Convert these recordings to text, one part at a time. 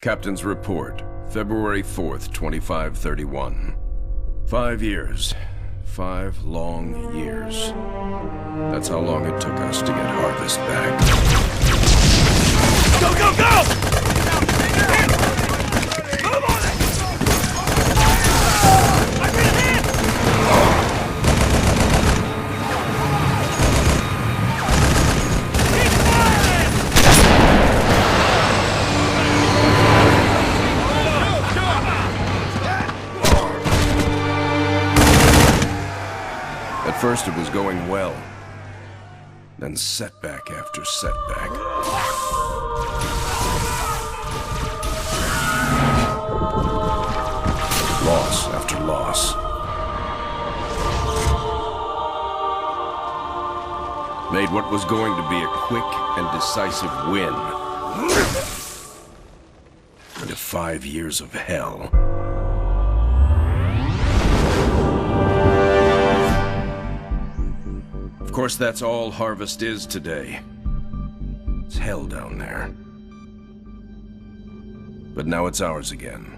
Captain's report, February 4th, 2531. 5 years. 5 long years. That's how long it took us to get Harvest back. Go, go, go! Move on it! I need a hand! Keep firing! At first it was going well. Then setback after setback. Loss after loss. Made what was going to be a quick and decisive win into 5 years of hell. Of course, that's all Harvest is today. It's hell down there. But now it's ours again.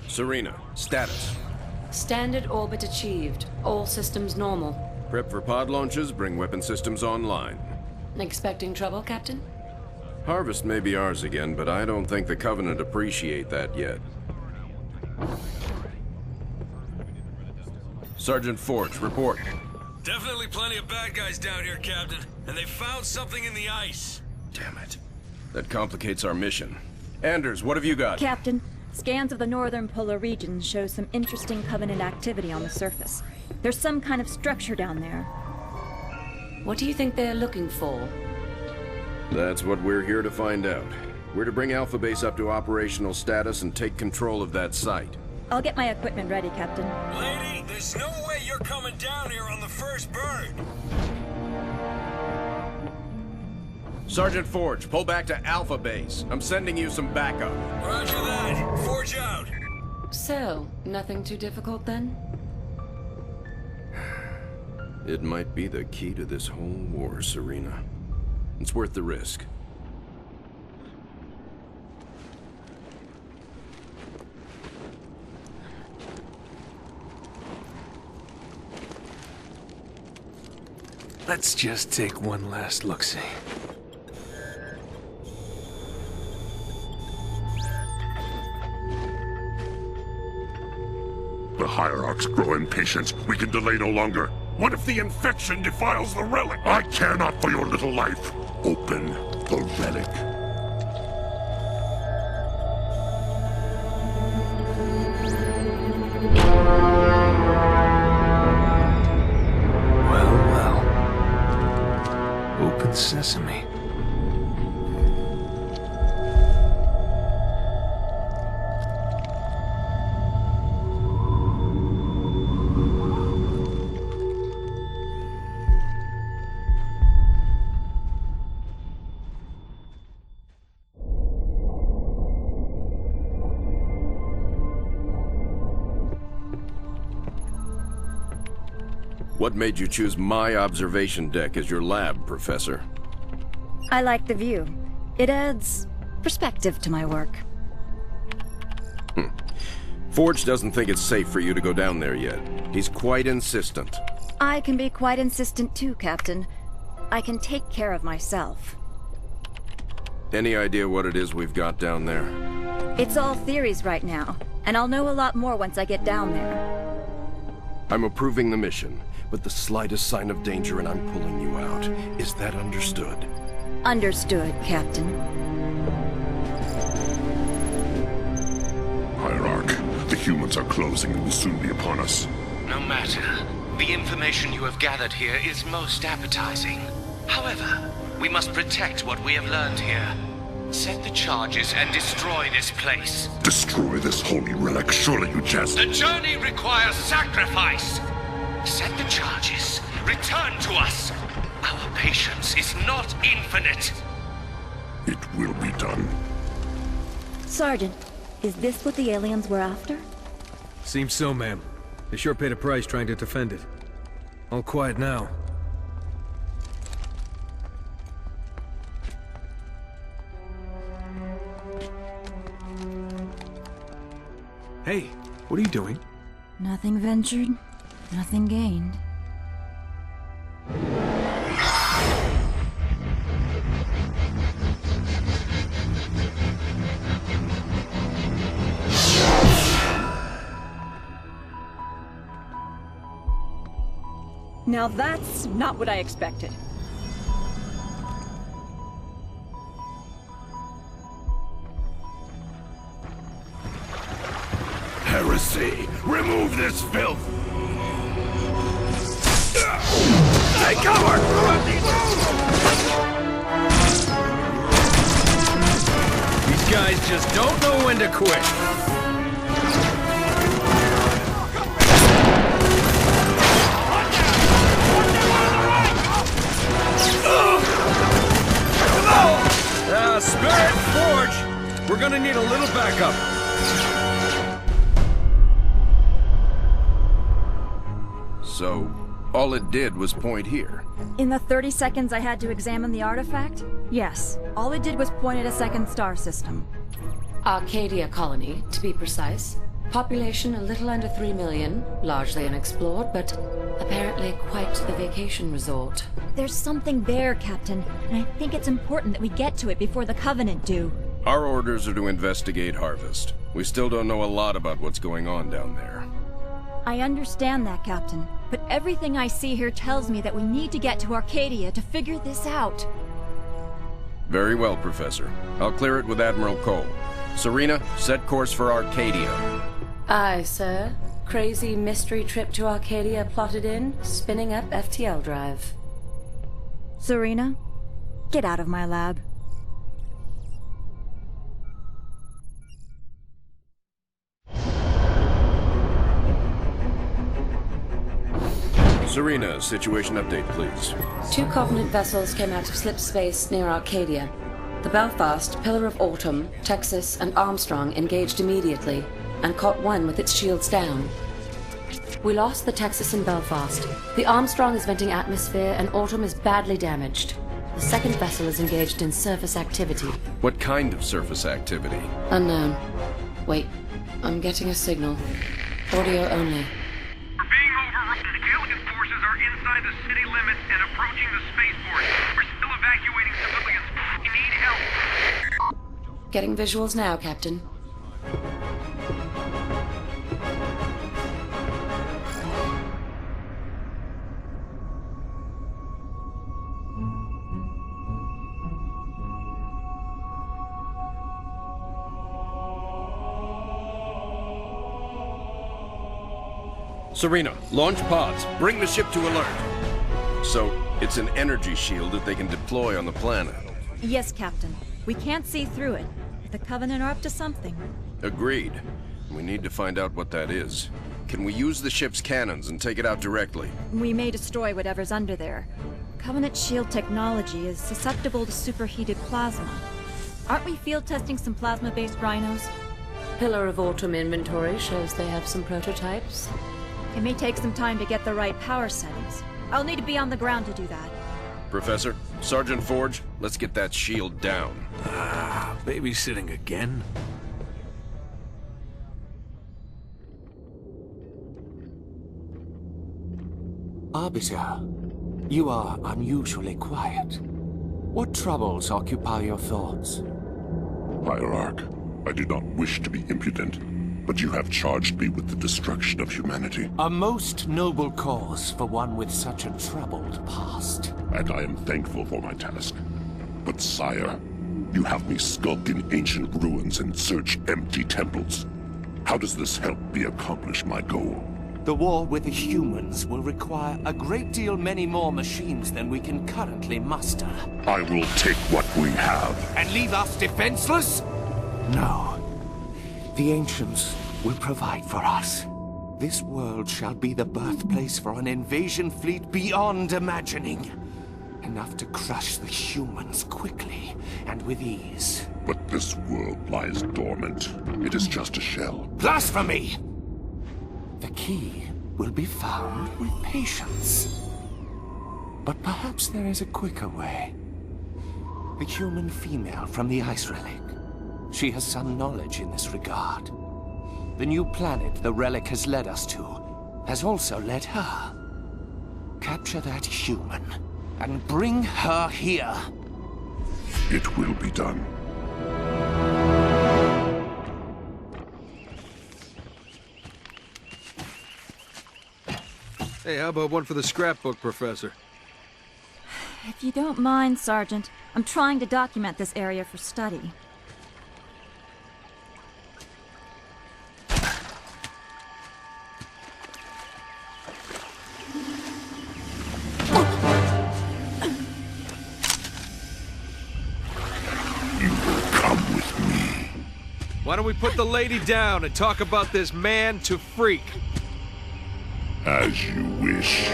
Serena, status. Standard orbit achieved. All systems normal. Prep for pod launches, bring weapon systems online. Expecting trouble, Captain? Harvest may be ours again, but I don't think the Covenant appreciate that yet. Sergeant Forge, report. Definitely plenty of bad guys down here, Captain. And they found something in the ice. Damn it. That complicates our mission. Anders, what have you got? Captain, scans of the northern polar regions show some interesting Covenant activity on the surface. There's some kind of structure down there. What do you think they're looking for? That's what we're here to find out. We're to bring Alpha Base up to operational status and take control of that site. I'll get my equipment ready, Captain. Lady, there's no way you're coming down here on the first bird. Sergeant Forge, pull back to Alpha Base. I'm sending you some backup. Roger that. Forge out. So, nothing too difficult then? It might be the key to this whole war, Serena. It's worth the risk. Let's just take one last look-see. The Hierarchs grow impatient. We can delay no longer. What if the infection defiles the relic? I care not for your little life. Open the relic. Well, well. Open sesame. What made you choose my observation deck as your lab, Professor? I like the view. It adds perspective to my work. Forge doesn't think it's safe for you to go down there yet. He's quite insistent. I can be quite insistent too, Captain. I can take care of myself. Any idea what it is we've got down there? It's all theories right now, and I'll know a lot more once I get down there. I'm approving the mission, but the slightest sign of danger and I'm pulling you out. Is that understood? Understood, Captain. Hierarch, the humans are closing and will soon be upon us. No matter. The information you have gathered here is most appetizing. However, we must protect what we have learned here. Set the charges and destroy this place. Destroy this holy relic, surely you jest. The journey requires sacrifice. Set the charges. Return to us. Our patience is not infinite. It will be done. Sergeant, is this what the aliens were after? Seems so, ma'am. They sure paid a price trying to defend it. All quiet now. Hey, what are you doing? Nothing ventured, nothing gained. Now that's not what I expected. Heresy! Remove this filth! Take cover! These guys just don't know when to quit. Spirit Forge! We're gonna need a little backup. So, all it did was point here. In the 30 seconds I had to examine the artifact, yes, all it did was point at a second star system. Arcadia colony, to be precise. Population a little under 3 million, largely unexplored, but apparently quite the vacation resort. There's something there, Captain, and I think it's important that we get to it before the Covenant do. Our orders are to investigate Harvest. We still don't know a lot about what's going on down there. I understand that, Captain, but everything I see here tells me that we need to get to Arcadia to figure this out. Very well, Professor. I'll clear it with Admiral Cole. Serena, set course for Arcadia. Aye, sir. Crazy mystery trip to Arcadia plotted in, spinning up FTL drive. Serena, get out of my lab. Serena, situation update, please. 2 Covenant vessels came out of slip space near Arcadia. The Belfast, Pillar of Autumn, Texas, and Armstrong engaged immediately, and caught one with its shields down. We lost the Texas and Belfast. The Armstrong is venting atmosphere, and Autumn is badly damaged. The second vessel is engaged in surface activity. What kind of surface activity? Unknown. Wait, I'm getting a signal. Audio only. We're being overrun. Alien forces are inside the city limits and approaching the spaceport. We're still evacuating civilians. We need help. Getting visuals now, Captain. Serena, launch pods. Bring the ship to alert. So, it's an energy shield that they can deploy on the planet. Yes, Captain. We can't see through it. But the Covenant are up to something. Agreed. We need to find out what that is. Can we use the ship's cannons and take it out directly? We may destroy whatever's under there. Covenant shield technology is susceptible to superheated plasma. Aren't we field testing some plasma-based rhinos? Pillar of Autumn inventory shows they have some prototypes. It may take some time to get the right power settings. I'll need to be on the ground to do that. Professor, Sergeant Forge, let's get that shield down. Babysitting again? Arbiter, you are unusually quiet. What troubles occupy your thoughts? Hierarch, I do not wish to be impudent, but you have charged me with the destruction of humanity. A most noble cause for one with such a troubled past. And I am thankful for my task. But sire, you have me skulk in ancient ruins and search empty temples. How does this help me accomplish my goal? The war with the humans will require a great deal many more machines than we can currently muster. I will take what we have. And leave us defenseless? No. The ancients will provide for us. This world shall be the birthplace for an invasion fleet beyond imagining. Enough to crush the humans quickly and with ease. But this world lies dormant. It is just a shell. Blasphemy! The key will be found with patience. But perhaps there is a quicker way. The human female from the Ice Relic. She has some knowledge in this regard. The new planet the relic has led us to has also led her. Capture that human and bring her here. It will be done. Hey, how about one for the scrapbook, Professor? If you don't mind, Sergeant, I'm trying to document this area for study. Why don't we put the lady down and talk about this man to freak? As you wish.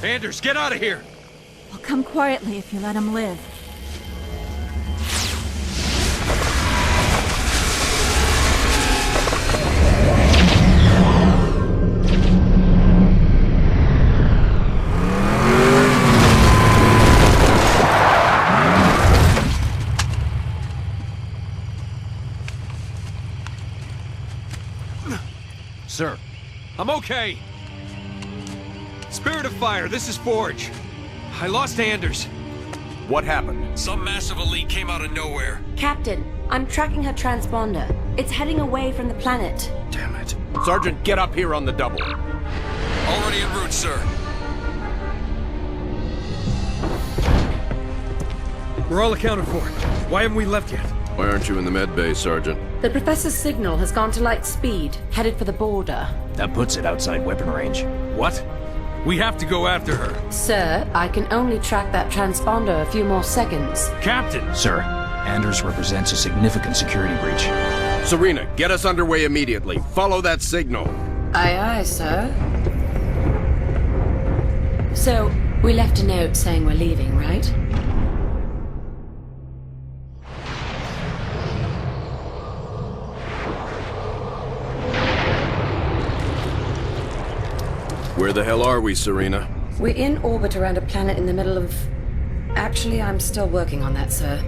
Anders, get out of here! I'll come quietly if you let him live. Sir. I'm okay. Spirit of Fire, this is Forge. I lost Anders. What happened? Some massive elite came out of nowhere. Captain, I'm tracking her transponder. It's heading away from the planet. Damn it. Sergeant, get up here on the double. Already en route, sir. We're all accounted for. Why haven't we left yet? Why aren't you in the med bay, Sergeant? The Professor's signal has gone to light speed, headed for the border. That puts it outside weapon range. What? We have to go after her. Sir, I can only track that transponder a few more seconds. Captain! Sir, Anders represents a significant security breach. Serena, get us underway immediately. Follow that signal. Aye, aye, sir. So, we left a note saying we're leaving, right? Where the hell are we, Serena? We're in orbit around a planet in the middle of... Actually, I'm still working on that, sir.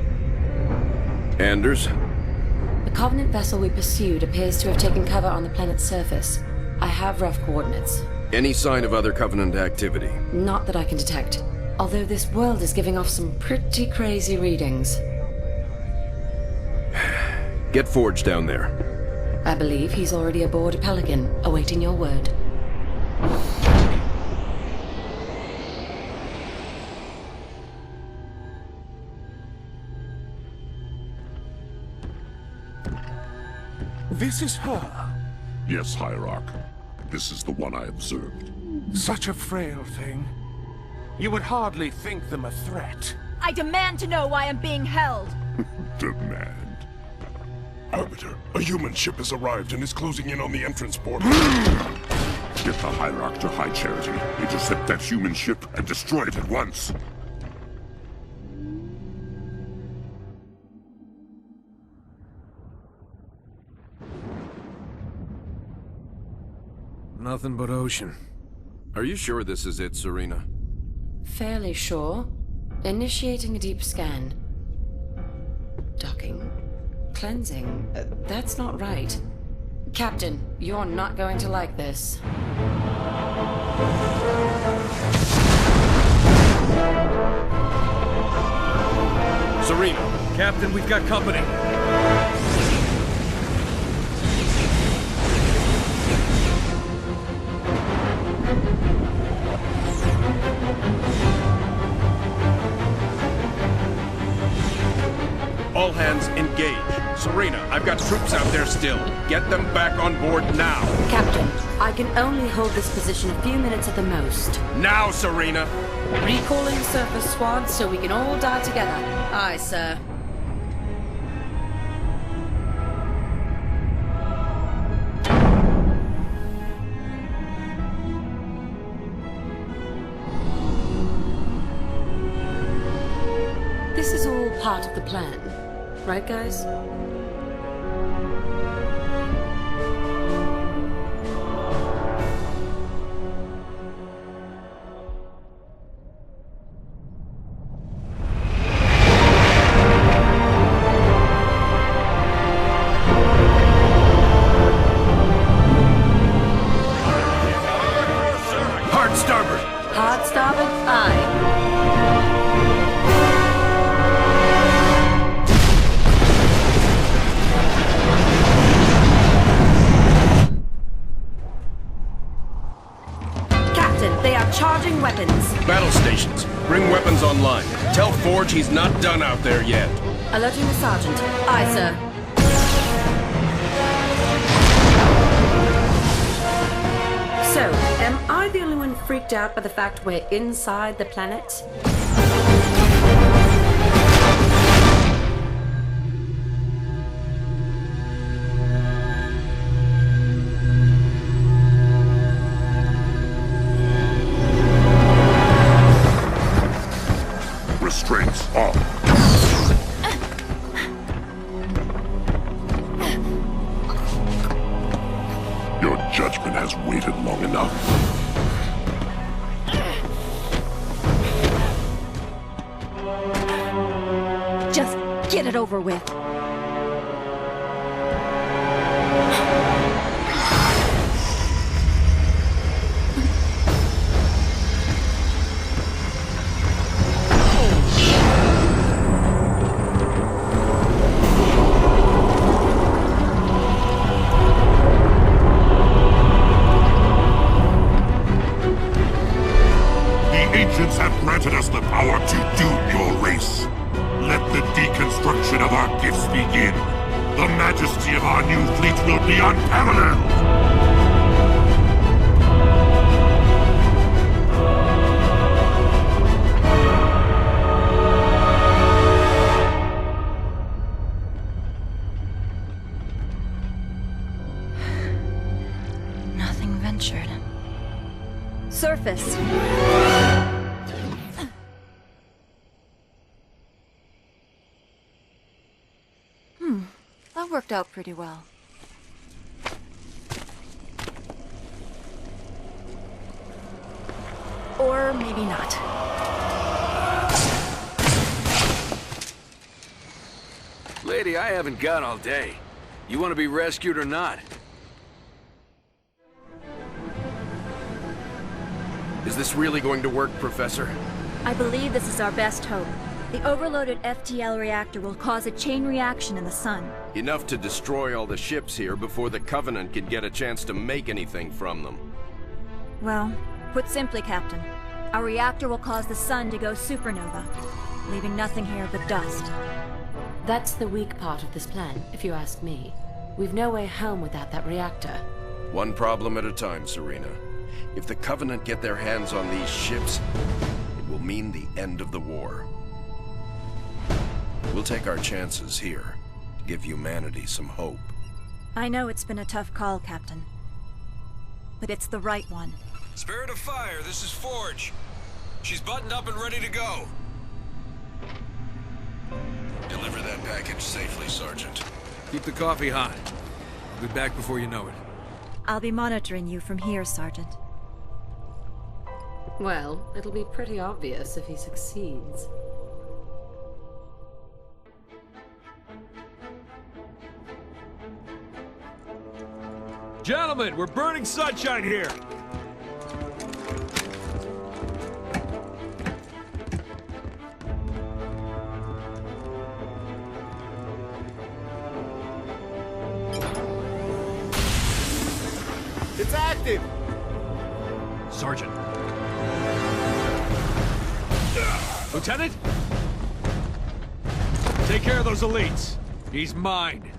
Anders? The Covenant vessel we pursued appears to have taken cover on the planet's surface. I have rough coordinates. Any sign of other Covenant activity? Not that I can detect. Although this world is giving off some pretty crazy readings. Get Forge down there. I believe he's already aboard a Pelican, awaiting your word. This is her. Yes, Hierarch. This is the one I observed. Such a frail thing. You would hardly think them a threat. I demand to know why I'm being held. Demand. Arbiter, a human ship has arrived and is closing in on the entrance port. Get the Hierarch to High Charity, intercept that human ship, and destroy it at once. Nothing but ocean. Are you sure this is it, Serena? Fairly sure. Initiating a deep scan. Docking. Cleansing. That's not right. Captain, you're not going to like this. Serena! Captain, we've got company. All hands engage. Serena, I've got troops out there still. Get them back on board now. Captain, I can only hold this position a few minutes at the most. Now, Serena! Recalling surface squads so we can all die together. Aye, sir. This is all part of the plan. Right, guys? Hard starboard! Hard starboard? Aye. Charging weapons. Battle stations. Bring weapons online. Tell Forge he's not done out there yet. Alerting the sergeant. Aye, sir. So, am I the only one freaked out by the fact we're inside the planet? Restraints off. Your judgment has waited long enough. Just get it over with. Have granted us the power to doom your race. Let the deconstruction of our gifts begin. The majesty of our new fleet will be unparalleled. Nothing ventured. Surface. That worked out pretty well. Or maybe not. Lady, I haven't got all day. You want to be rescued or not? Is this really going to work, Professor? I believe this is our best hope. The overloaded FTL reactor will cause a chain reaction in the sun. Enough to destroy all the ships here before the Covenant can get a chance to make anything from them. Well, put simply, Captain, our reactor will cause the sun to go supernova, leaving nothing here but dust. That's the weak part of this plan, if you ask me. We've no way home without that reactor. One problem at a time, Serena. If the Covenant get their hands on these ships, it will mean the end of the war. We'll take our chances here, to give humanity some hope. I know it's been a tough call, Captain. But it's the right one. Spirit of Fire, this is Forge. She's buttoned up and ready to go. Deliver that package safely, Sergeant. Keep the coffee hot. I'll be back before you know it. I'll be monitoring you from here, Sergeant. Well, it'll be pretty obvious if he succeeds. Gentlemen, we're burning sunshine here! It's active! Sergeant. Lieutenant? Take care of those elites. He's mine.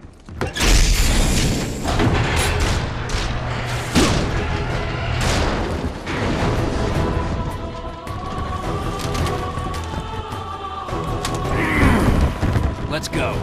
Let's go.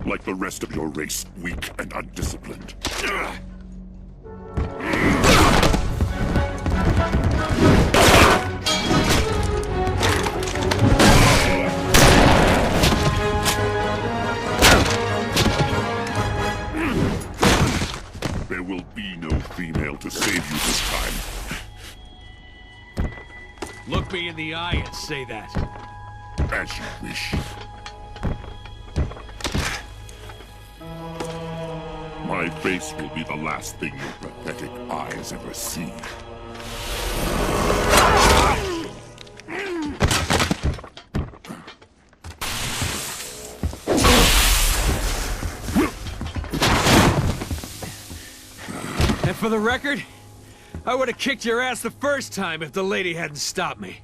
Like the rest of your race, weak and undisciplined. There will be no female to save you this time. Look me in the eye and say that. As you wish. My face will be the last thing your pathetic eyes ever see. And for the record, I would have kicked your ass the first time if the lady hadn't stopped me.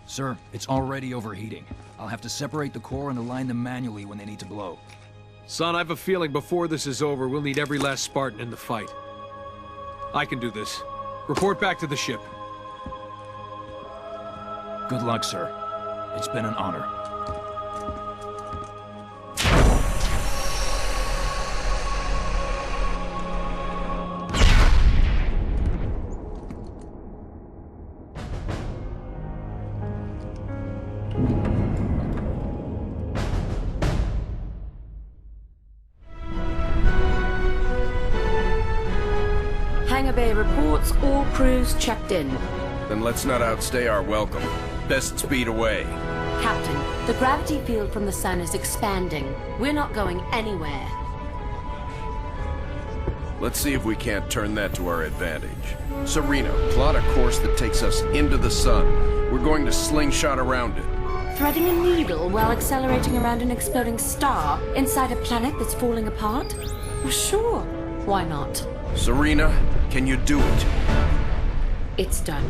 Sir, it's already overheating. I'll have to separate the core and align them manually when they need to blow. Son, I have a feeling before this is over, we'll need every last Spartan in the fight. I can do this. Report back to the ship. Good luck, sir. It's been an honor. Hangar Bay reports all crews checked in. Then let's not outstay our welcome. Best speed away. Captain, the gravity field from the sun is expanding. We're not going anywhere. Let's see if we can't turn that to our advantage. Serena, plot a course that takes us into the sun. We're going to slingshot around it. Threading a needle while accelerating around an exploding star inside a planet that's falling apart? Well, sure. Why not? Serena, can you do it? It's done.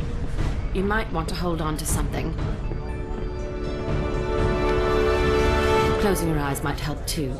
You might want to hold on to something. Closing your eyes might help too.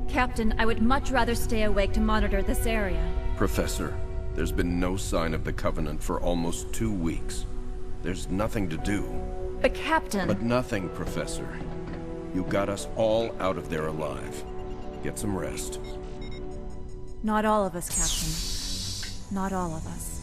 Captain, I would much rather stay awake to monitor this area. Professor, there's been no sign of the Covenant for almost 2 weeks. There's nothing to do. But Captain... But nothing, Professor. You got us all out of there alive. Get some rest. Not all of us, Captain. Not all of us.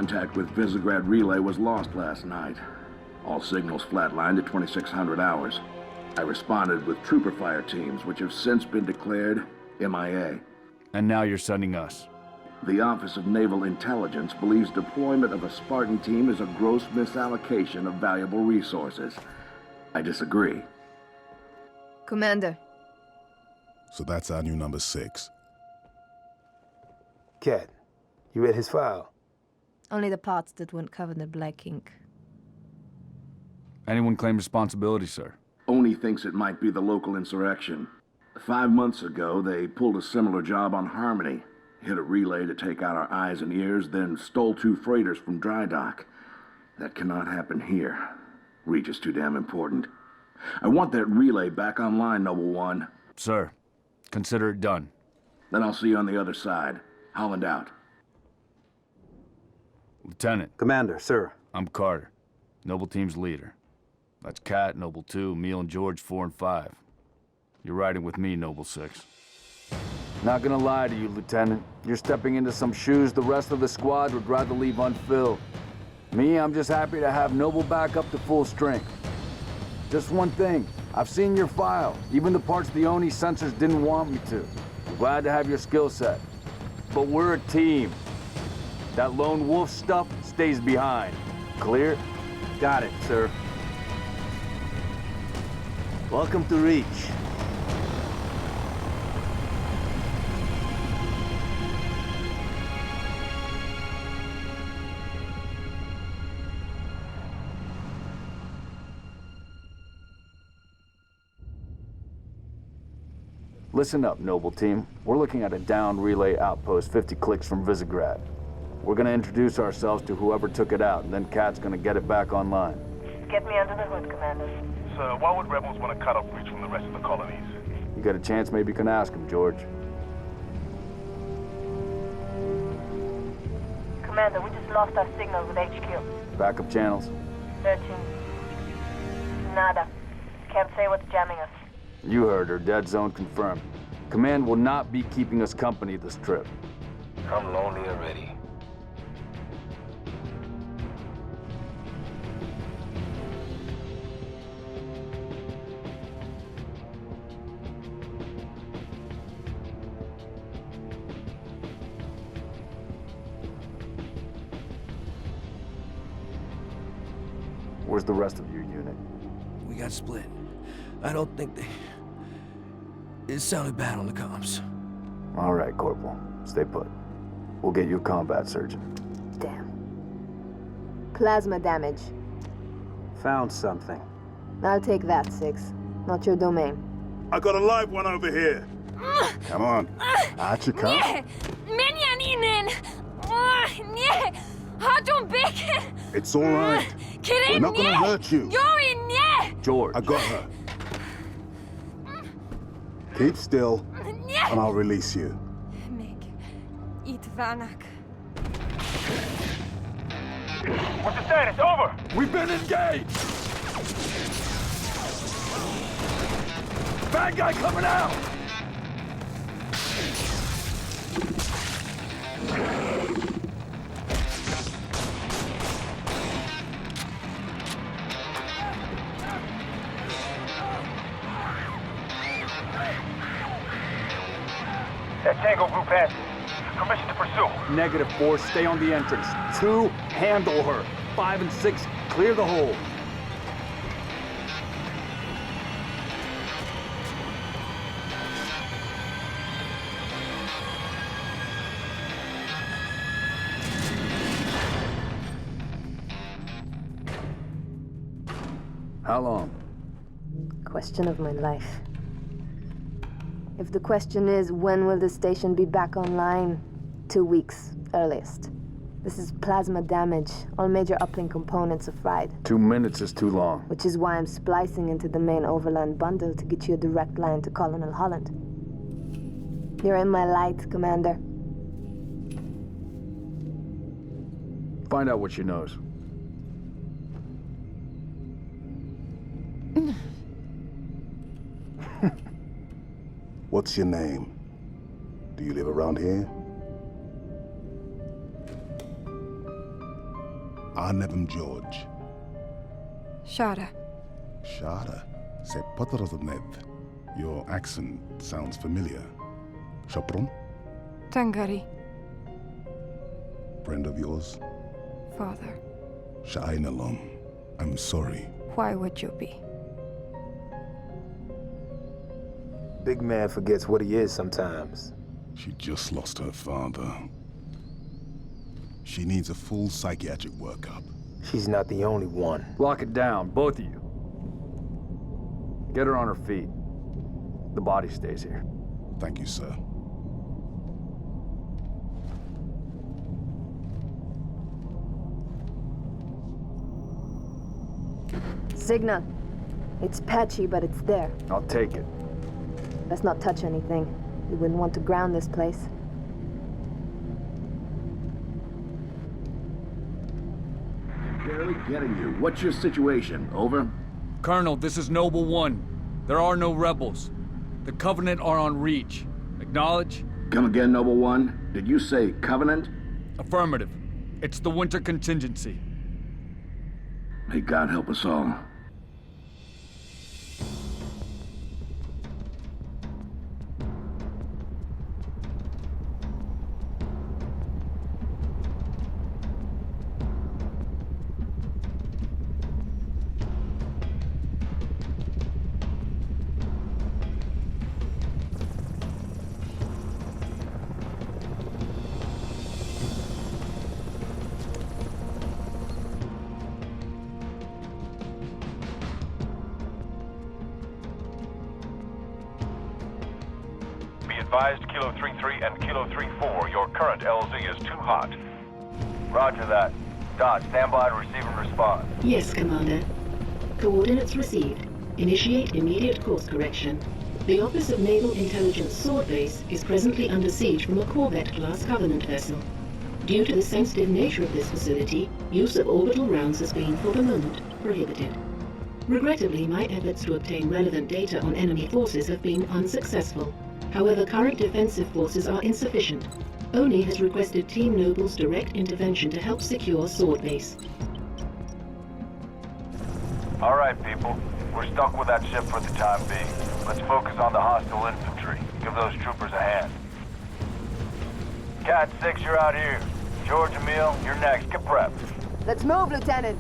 Contact with Visegrad Relay was lost last night. All signals flatlined at 2600 hours. I responded with trooper fire teams, which have since been declared MIA. And now you're sending us. The Office of Naval Intelligence believes deployment of a Spartan team is a gross misallocation of valuable resources. I disagree. Commander. So that's our new number 6. Cat, you read his file? Only the parts that weren't covered in black ink. Anyone claim responsibility, sir? Oni thinks it might be the local insurrection. 5 months ago, they pulled a similar job on Harmony. Hit a relay to take out our eyes and ears, then stole 2 freighters from dry dock. That cannot happen here. Reach is too damn important. I want that relay back online, Noble One. Sir, consider it done. Then I'll see you on the other side. Holland out. Lieutenant. Commander, sir. I'm Carter, Noble Team's leader. That's Kat, Noble 2, Emil and George 4 and 5. You're riding with me, Noble 6. Not gonna lie to you, Lieutenant. You're stepping into some shoes the rest of the squad would rather leave unfilled. Me, I'm just happy to have Noble back up to full strength. Just one thing, I've seen your file, even the parts the Oni censors didn't want me to. I'm glad to have your skill set. But we're a team. That lone wolf stuff stays behind. Clear? Got it, sir. Welcome to Reach. Listen up, Noble Team. We're looking at a downed relay outpost 50 clicks from Visegrad. We're gonna introduce ourselves to whoever took it out, and then Kat's gonna get it back online. Get me under the hood, Commander. Sir, why would rebels want to cut off Reach from the rest of the colonies? You got a chance, maybe you can ask him, George. Commander, we just lost our signal with HQ. Backup channels? Searching. Nada. Can't say what's jamming us. You heard her. Dead zone confirmed. Command will not be keeping us company this trip. I'm lonely already. Where's the rest of your unit? We got split. I don't think they... It sounded bad on the comms. All right, Corporal. Stay put. We'll get you a combat surgeon. Damn. Plasma damage. Found something. I'll take that, 6. Not your domain. I got a live one over here. Come on. Out you come. Nie! Menianinen! Nie! Hardon Bacon! It's all right. We're not gonna hurt you. Yori, nie! George. I got her. Keep still, and I'll release you. Meg. Eat Vanak. What's the status? Over! We've been engaged! Bad guy coming out! That Tango group has permission to pursue. -4, stay on the entrance. 2, handle her. 5 and 6, clear the hole. How long? Question of my life. If the question is, when will the station be back online? 2 weeks, earliest. This is plasma damage. All major uplink components are fried. 2 minutes is too long. Which is why I'm splicing into the main overland bundle to get you a direct line to Colonel Holland. You're in my light, Commander. Find out what she knows. What's your name? Do you live around here? Arnevim George. Shada. Shada. Se Potrozonev. Your accent sounds familiar. Shapron? Tangari. Friend of yours? Father. Sha'ainalom. I'm sorry. Why would you be? Big man forgets what he is sometimes. She just lost her father. She needs a full psychiatric workup. She's not the only one. Lock it down, both of you. Get her on her feet. The body stays here. Thank you, sir. Signal. It's patchy, but it's there. I'll take it. Let's not touch anything. We wouldn't want to ground this place. Barely getting you. What's your situation? Over? Colonel, this is Noble 1. There are no rebels. The Covenant are on Reach. Acknowledge? Come again, Noble 1? Did you say Covenant? Affirmative. It's the winter contingency. May God help us all. Advised Kilo 3-3 and Kilo 3-4, your current LZ is too hot. Roger that. Dot, stand by to receive and respond. Yes, Commander. Coordinates received. Initiate immediate course correction. The Office of Naval Intelligence Sword Base is presently under siege from a Corvette-class Covenant vessel. Due to the sensitive nature of this facility, use of orbital rounds has been, for the moment, prohibited. Regrettably, my efforts to obtain relevant data on enemy forces have been unsuccessful. However, current defensive forces are insufficient. ONI has requested Team Noble's direct intervention to help secure Sword Base. All right, people. We're stuck with that ship for the time being. Let's focus on the hostile infantry. Give those troopers a hand. Cat 6, you're out here. George, Emil, you're next. Get prepped. Let's move, Lieutenant!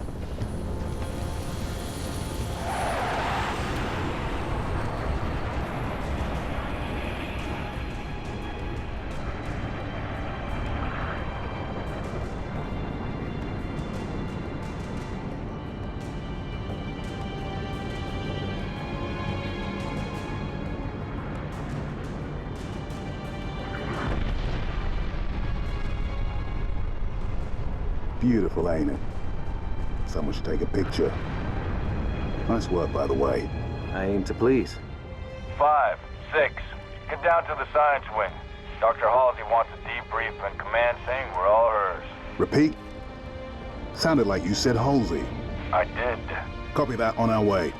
Beautiful, ain't it? Someone should take a picture. Nice work, by the way. I aim to please. 5, 6, get down to the science wing. Dr. Halsey wants a debrief and command saying we're all hers. Repeat? Sounded like you said Halsey. I did. Copy that, on our way.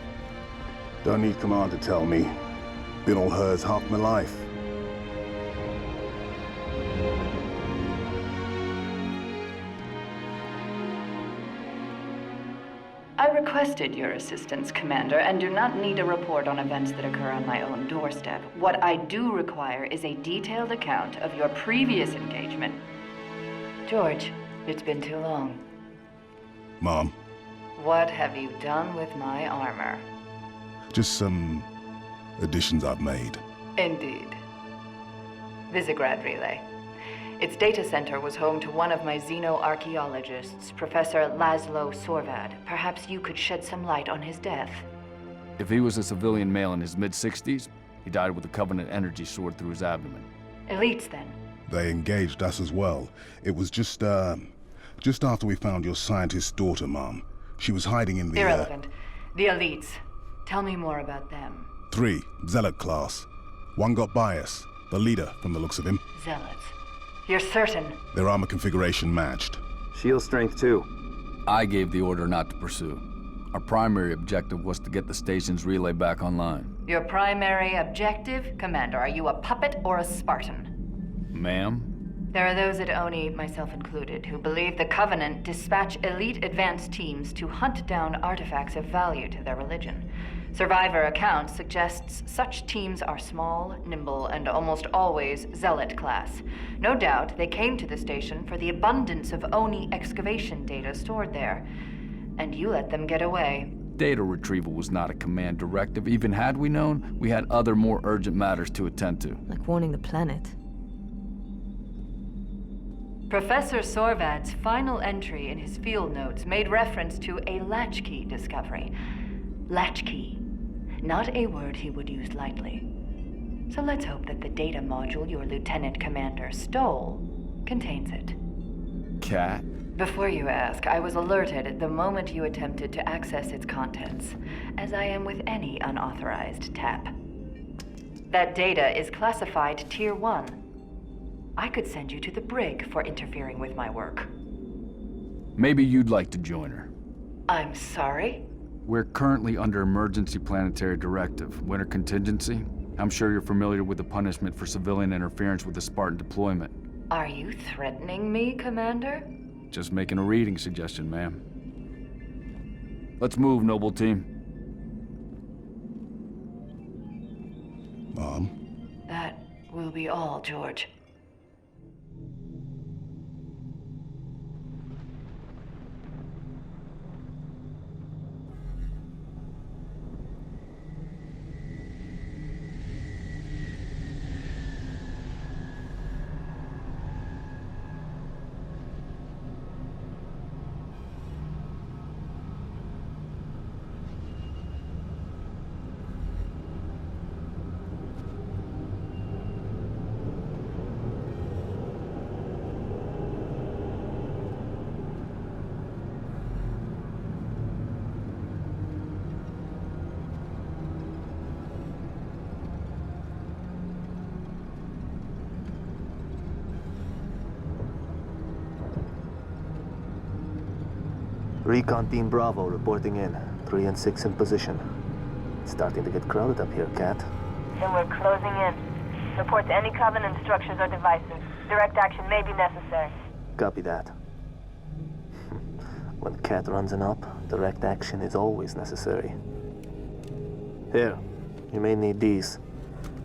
Don't need command to tell me. Been all hers half my life. I requested your assistance, Commander, and do not need a report on events that occur on my own doorstep. What I do require is a detailed account of your previous engagement. George, it's been too long. Mom. What have you done with my armor? Just some additions I've made. Indeed. Visegrad Relay. Its data center was home to one of my xenoarchaeologists, Professor Laszlo Sorvad. Perhaps you could shed some light on his death. If he was a civilian male in his mid-60s, he died with a Covenant energy sword through his abdomen. Elites, then? They engaged us as well. It was just after we found your scientist's daughter, Mom. She was hiding in the... Irrelevant. The Elites. Tell me more about them. 3, Zealot class. One got by us. The leader, from the looks of him. Zealots. You're certain? Their armor configuration matched. Shield strength, too. I gave the order not to pursue. Our primary objective was to get the station's relay back online. Your primary objective? Commander, are you a puppet or a Spartan? Ma'am, There are those at ONI, myself included, who believe the Covenant dispatch elite advance teams to hunt down artifacts of value to their religion. Survivor accounts suggests such teams are small, nimble, and almost always Zealot class. No doubt they came to the station for the abundance of ONI excavation data stored there. And you let them get away. Data retrieval was not a command directive. Even had we known, we had other more urgent matters to attend to. Like warning the planet. Professor Sorvad's final entry in his field notes made reference to a latchkey discovery. Latchkey. Not a word he would use lightly. So let's hope that the data module your Lieutenant Commander stole contains it. Cat? Before you ask, I was alerted the moment you attempted to access its contents, as I am with any unauthorized tap. That data is classified Tier 1. I could send you to the brig for interfering with my work. Maybe you'd like to join her. I'm sorry? We're currently under emergency planetary directive, winter contingency. I'm sure you're familiar with the punishment for civilian interference with the Spartan deployment. Are you threatening me, Commander? Just making a reading suggestion, ma'am. Let's move, noble team. Mom? That will be all, George. Recon Team Bravo reporting in. 3 and 6 in position. It's starting to get crowded up here, Kat. Then we're closing in. Report to any Covenant structures or devices. Direct action may be necessary. Copy that. When Kat runs an op, direct action is always necessary. Here, you may need these.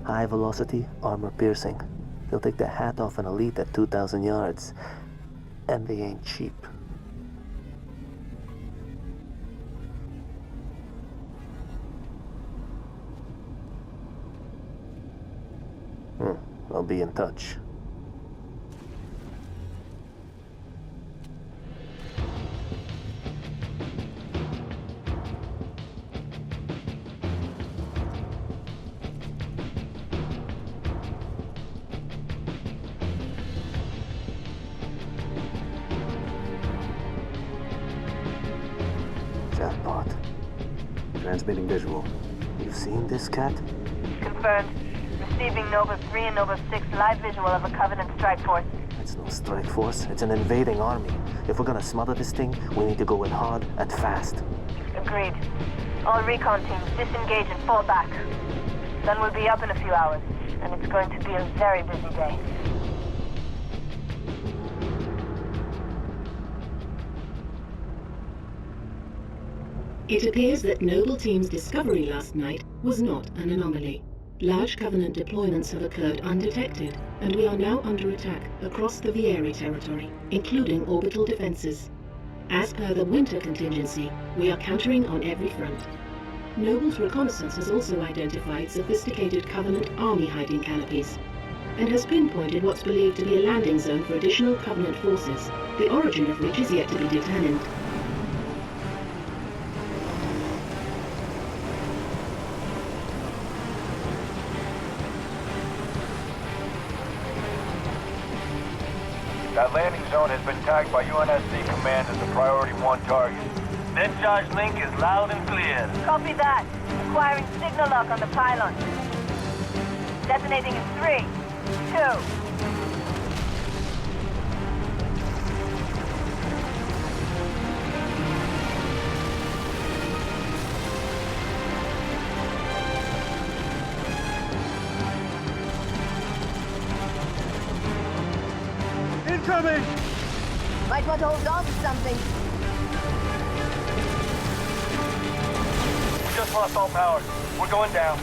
High velocity, armor piercing. They'll take the hat off an elite at 2,000 yards. And they ain't cheap. I'll be in touch. Jackpot. Transmitting visual. You've seen this, Kat? Confirmed. Receiving Nova 3 and Nova 6 live visual of a Covenant strike force. It's no strike force. It's an invading army. If we're gonna smother this thing, we need to go in hard and fast. Agreed. All recon teams disengage and fall back. Sun will be up in a few hours, and it's going to be a very busy day. It appears that Noble Team's discovery last night was not an anomaly. Large Covenant deployments have occurred undetected, and we are now under attack across the Vieri territory, including orbital defenses. As per the winter contingency, we are countering on every front. Noble's reconnaissance has also identified sophisticated Covenant army hiding canopies, and has pinpointed what's believed to be a landing zone for additional Covenant forces, the origin of which is yet to be determined. That landing zone has been tagged by UNSC Command as a priority 1 target. Discharge link is loud and clear. Copy that. Acquiring signal lock on the pylon. Detonating in 3, 2... coming! Might want to hold on to something. We just lost all power. We're going down.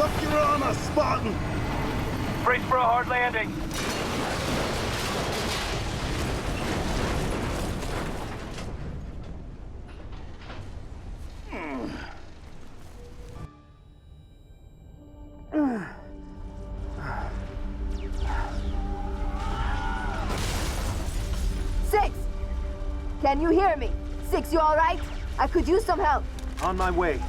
Lock your armor, Spartan! Brace for a hard landing. Six! Can you hear me? Six, you all right? I could use some help. On my way.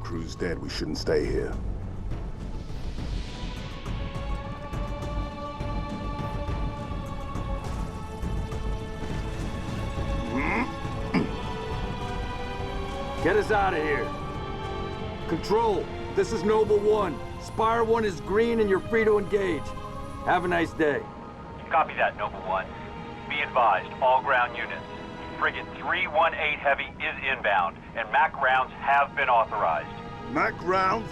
Crew's dead. We shouldn't stay here. Get us out of here. Control, this is Noble 1. Spire 1 is green and you're free to engage. Have a nice day. Copy that, Noble 1. Be advised, all ground units. Frigate 318 Heavy is inbound, and MAC rounds have been authorized. MAC rounds?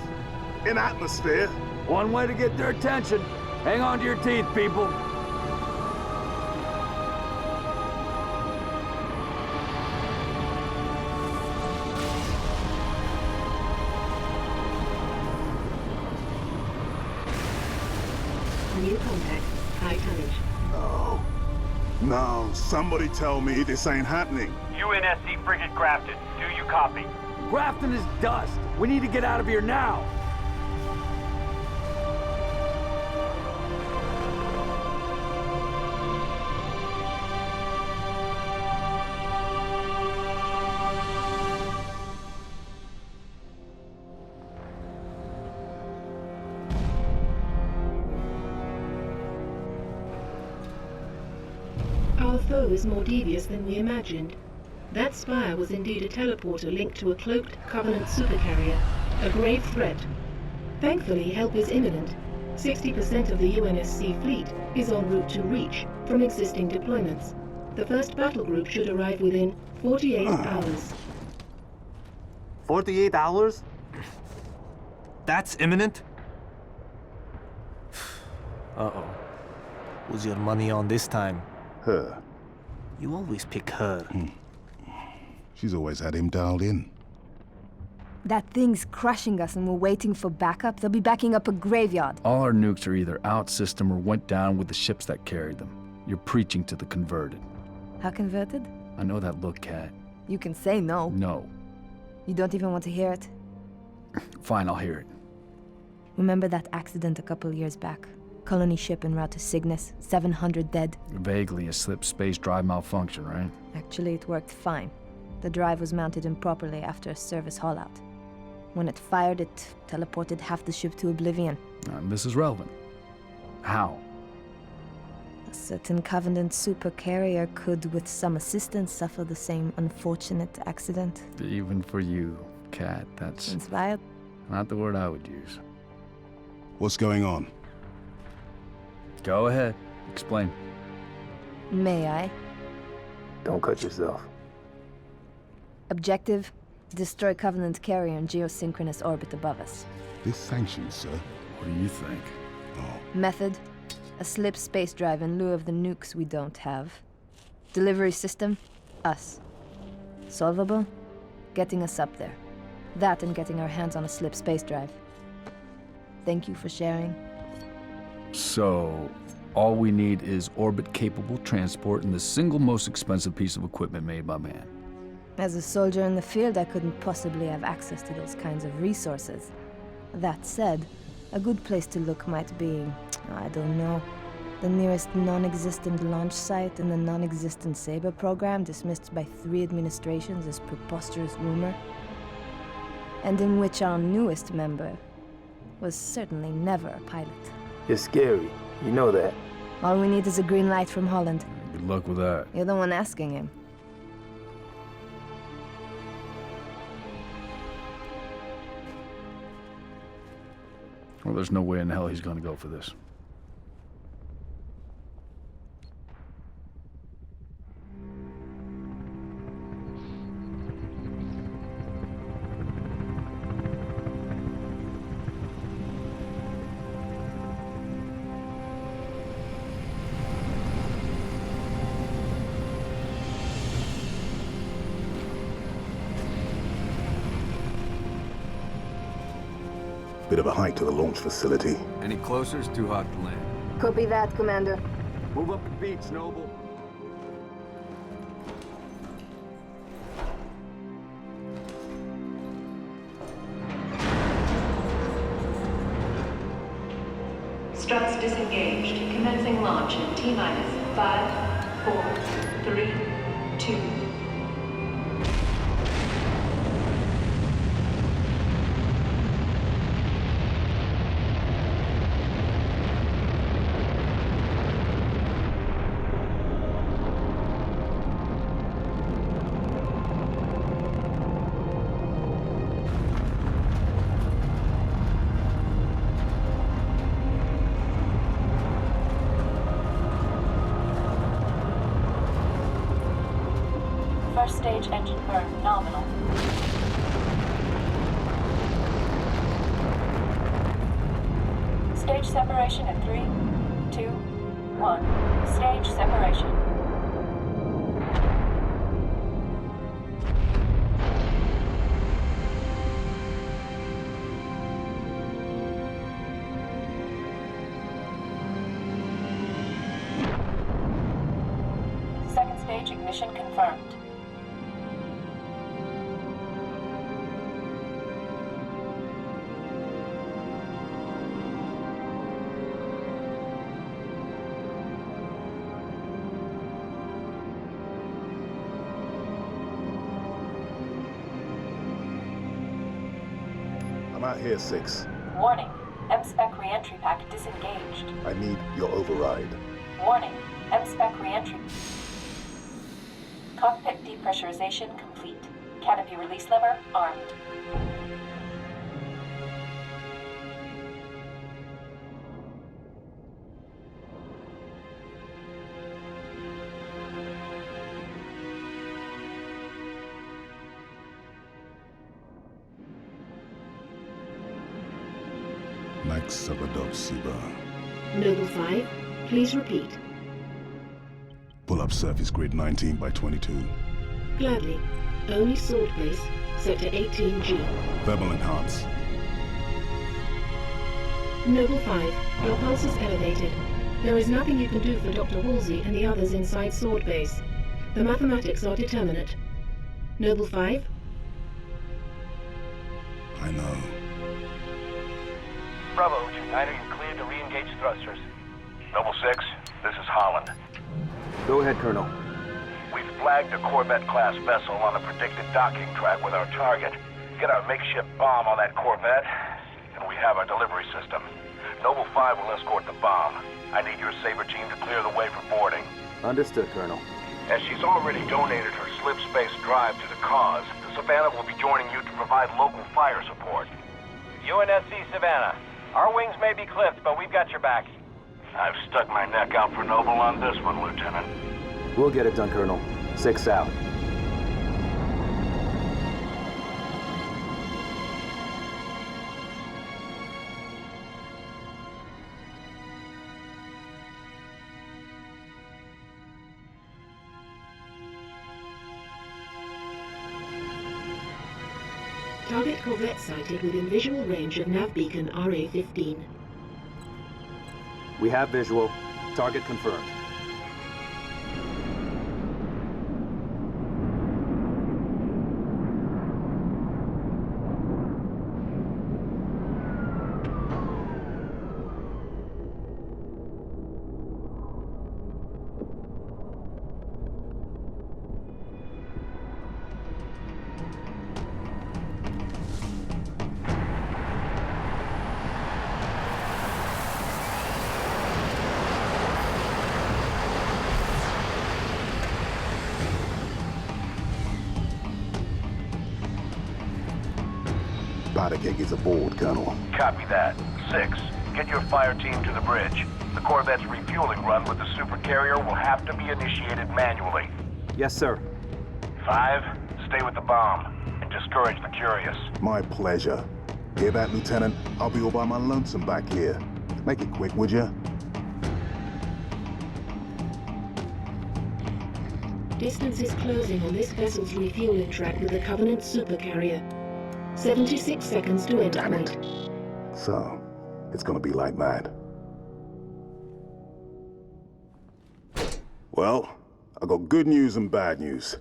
In atmosphere? One way to get their attention. Hang on to your teeth, people. New contact. High tonnage. No. No, somebody tell me this ain't happening. UNSC Frigate Grafton, do you copy? Grafton is dust. We need to get out of here now. Our foe is more devious than we imagined. That spire was indeed a teleporter linked to a cloaked Covenant supercarrier, a grave threat. Thankfully, help is imminent. 60% of the UNSC fleet is en route to Reach from existing deployments. The first battle group should arrive within 48 hours. 48 hours? That's imminent? Uh-oh. Who's your money on this time? Her. You always pick her. She's always had him dialed in. That thing's crushing us and we're waiting for backup. They'll be backing up a graveyard. All our nukes are either out system or went down with the ships that carried them. You're preaching to the converted. How converted? I know that look, Cat. You can say no. No. You don't even want to hear it? Fine, I'll hear it. Remember that accident a couple years back? Colony ship en route to Cygnus, 700 dead. Vaguely a slip space drive malfunction, right? Actually, it worked fine. The drive was mounted improperly after a service haul-out. When it fired, it teleported half the ship to oblivion. This is relevant. How? A certain Covenant supercarrier could, with some assistance, suffer the same unfortunate accident. Even for you, Cat, that's... Inspired? Not the word I would use. What's going on? Go ahead. Explain. May I? Don't cut yourself. Objective: destroy Covenant carrier in geosynchronous orbit above us. This sanctioned, sir. What do you think? Method: a slip space drive in lieu of the nukes we don't have. Delivery system: us. Solvable? Getting us up there. That and getting our hands on a slip space drive. Thank you for sharing. So, all we need is orbit-capable transport and the single most expensive piece of equipment made by man. As a soldier in the field, I couldn't possibly have access to those kinds of resources. That said, a good place to look might be, I don't know, the nearest non-existent launch site in the non-existent Saber program dismissed by 3 administrations as preposterous rumor, and in which our newest member was certainly never a pilot. You're scary. You know that. All we need is a green light from Holland. Good luck with that. You're the one asking him. Well, there's no way in hell he's gonna go for this. bit of a hike to the launch facility. Any closer is too hot to land. Copy that, Commander. Move up the beach, Noble. Struts disengaged. Commencing launch in T-minus 5, 4, 3, 2. First stage engine burn nominal. Stage separation in 3, 2, 1. Stage separation. Second stage ignition confirmed. I'm out here, 6. Warning. M-Spec re-entry pack disengaged. I need your override. Warning. M-Spec re-entry. Cockpit depressurization complete. Canopy release lever armed. Max Sabadov Siba. Noble 5, please repeat. Pull up surface grid 19 by 22. Gladly. Only sword base, sector 18G. Thermal enhance. Noble 5, your pulse is elevated. There is nothing you can do for Dr. Woolsey and the others inside sword base. The mathematics are determinate. Noble 5? I know. Bravo, United, you're cleared to re-engage thrusters. Noble 6, this is Holland. Go ahead, Colonel. We've flagged a Corvette-class vessel on the predicted docking track with our target. Get our makeshift bomb on that Corvette, and we have our delivery system. Noble 5 will escort the bomb. I need your Saber team to clear the way for boarding. Understood, Colonel. As she's already donated her slip space drive to the cause, the Savannah will be joining you to provide local fire support. UNSC Savannah. Our wings may be clipped, but we've got your back. I've stuck my neck out for Noble on this one, Lieutenant. We'll get it done, Colonel. 6 out. Target Corvette sighted within visual range of nav beacon RA-15. We have visual. Target confirmed. Keg is aboard, Colonel. Copy that. 6, get your fire team to the bridge. The Corvette's refueling run with the supercarrier will have to be initiated manually. Yes, sir. 5, stay with the bomb and discourage the curious. My pleasure. Hear that, Lieutenant? I'll be all by my lonesome back here. Make it quick, would ya? Distance is closing on this vessel's refueling track with the Covenant supercarrier. 76 seconds to enter point. So, it's gonna be like that. Well, I got good news and bad news.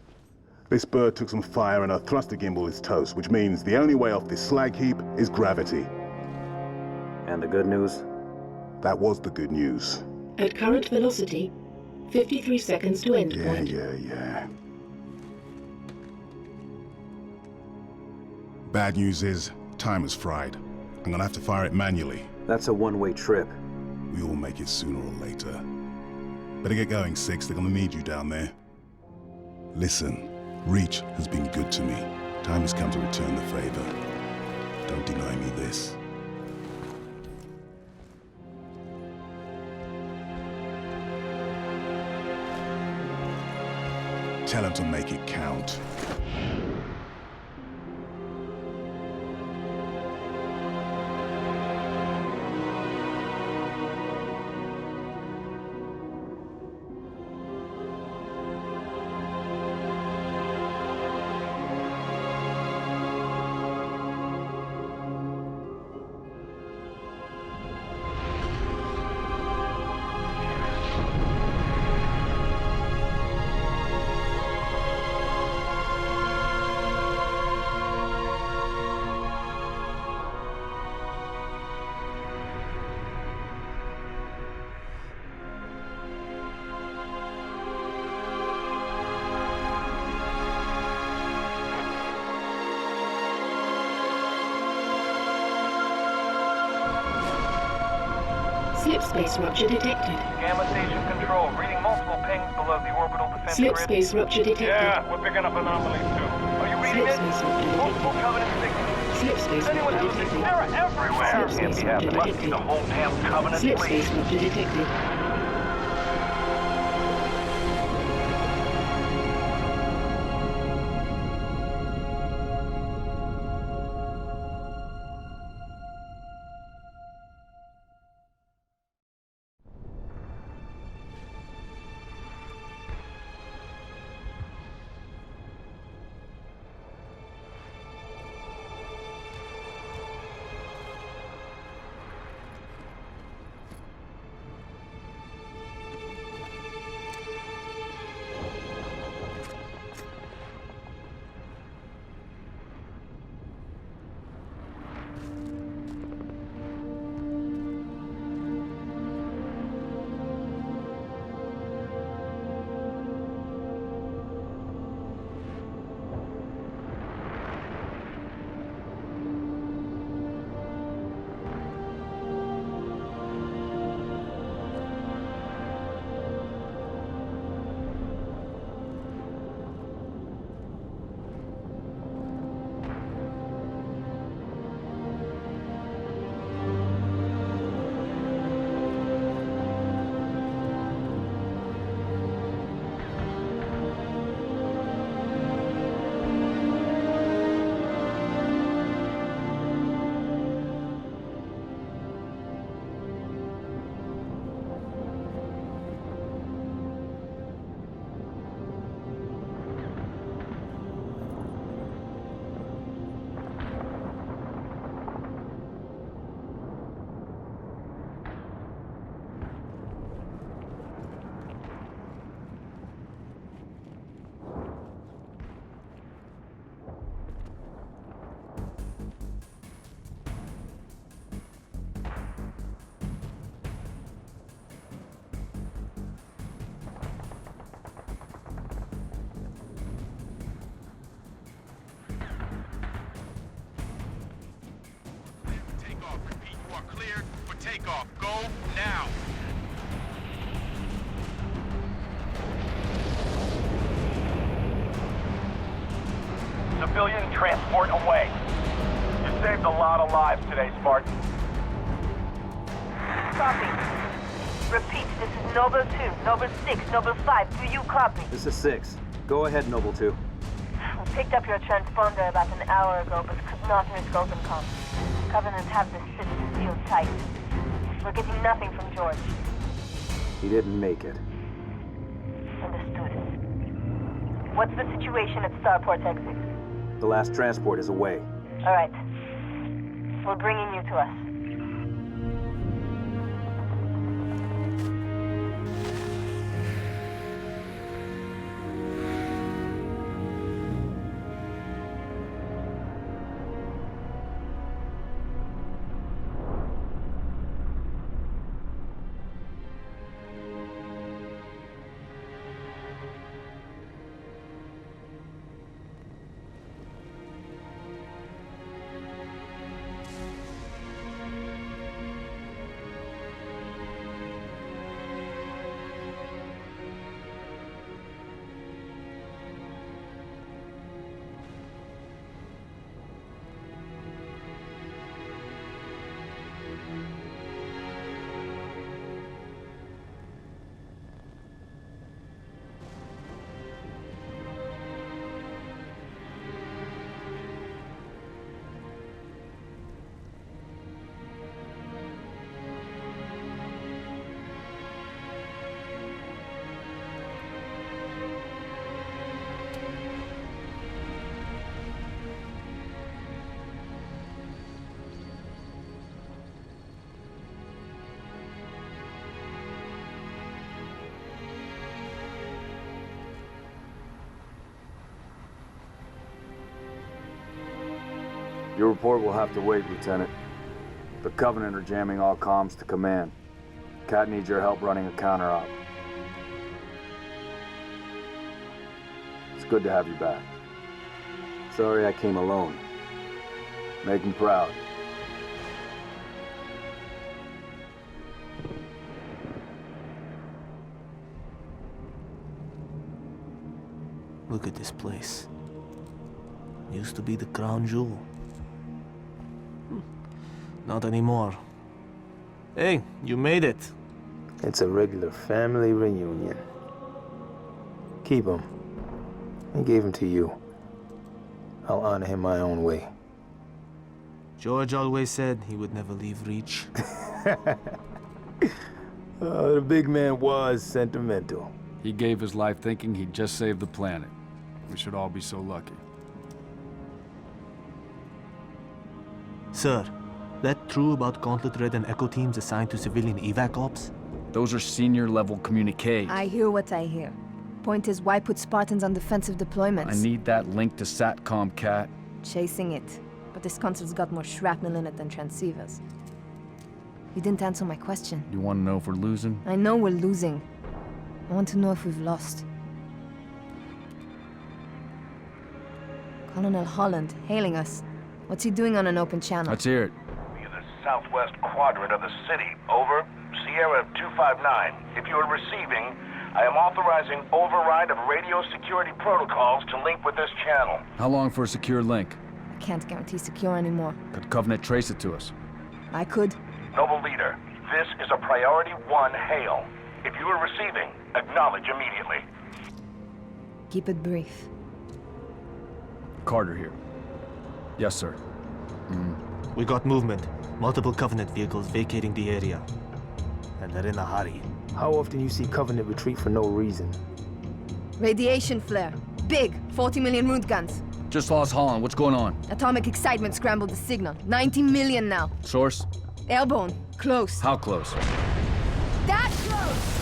This bird took some fire and her thruster gimbal is toast, which means the only way off this slag heap is gravity. And the good news? That was the good news. At current velocity, 53 seconds to end point. Yeah. Bad news is, time is fried. I'm gonna have to fire it manually. That's a one-way trip. We all make it sooner or later. Better get going, Six. They're gonna need you down there. Listen, Reach has been good to me. Time has come to return the favor. Don't deny me this. Tell him to make it count. Slip space rupture detected. Gamma station control, reading multiple pings below the orbital defense Slip grid. space rupture detected. Yeah, we're picking up anomalies too. Are you reading Slip it? space rupture Multiple detected. covenant signals. Slip space Is anyone rupture using detected. terror everywhere? Slip space rupture Must be detected. the whole damn covenant Slip fleet. space rupture detected. Takeoff. Go now. Civilian transport away. You saved a lot of lives today, Spartan. Copy. Repeat, this is Noble 2, Noble 6, Noble 5. Do you copy? This is 6. Go ahead, Noble 2. We picked up your transponder about an hour ago, but could not miss open comm. Covenant have the system sealed tight. We're getting nothing from George. He didn't make it. Understood. What's the situation at Starport exit? The last transport is away. All right. We're bringing you to us. Your report will have to wait, Lieutenant. The Covenant are jamming all comms to command. Cat needs your help running a counter-op. It's good to have you back. Sorry I came alone. Make him proud. Look at this place. Used to be the crown jewel. Not anymore. Hey, you made it. It's a regular family reunion. Keep him. I gave him to you. I'll honor him my own way. George always said he would never leave Reach. Oh, the big man was sentimental. He gave his life thinking he'd just saved the planet. We should all be so lucky. Sir, that true about Gauntlet Red and Echo teams assigned to civilian evac ops? Those are senior-level communiques. I hear what I hear. Point is, why put Spartans on defensive deployments? I need that link to SATCOM, Cat. Chasing it. But this console's got more shrapnel in it than transceivers. You didn't answer my question. You want to know if we're losing? I know we're losing. I want to know if we've lost. Colonel Holland, hailing us. What's he doing on an open channel? Let's hear it. In the southwest quadrant of the city. Over. Sierra 259. If you are receiving, I am authorizing override of radio security protocols to link with this channel. How long for a secure link? I can't guarantee secure anymore. Could Covenant trace it to us? I could. Noble Leader, this is a Priority 1 hail. If you are receiving, acknowledge immediately. Keep it brief. Carter here. Yes, sir. We got movement. Multiple Covenant vehicles vacating the area. And they're in a hurry. How often you see Covenant retreat for no reason? Radiation flare. Big. 40 million root guns. Just lost Holland. What's going on? Atomic excitement scrambled the signal. 90 million now. Source? Airborne. Close. How close? That close!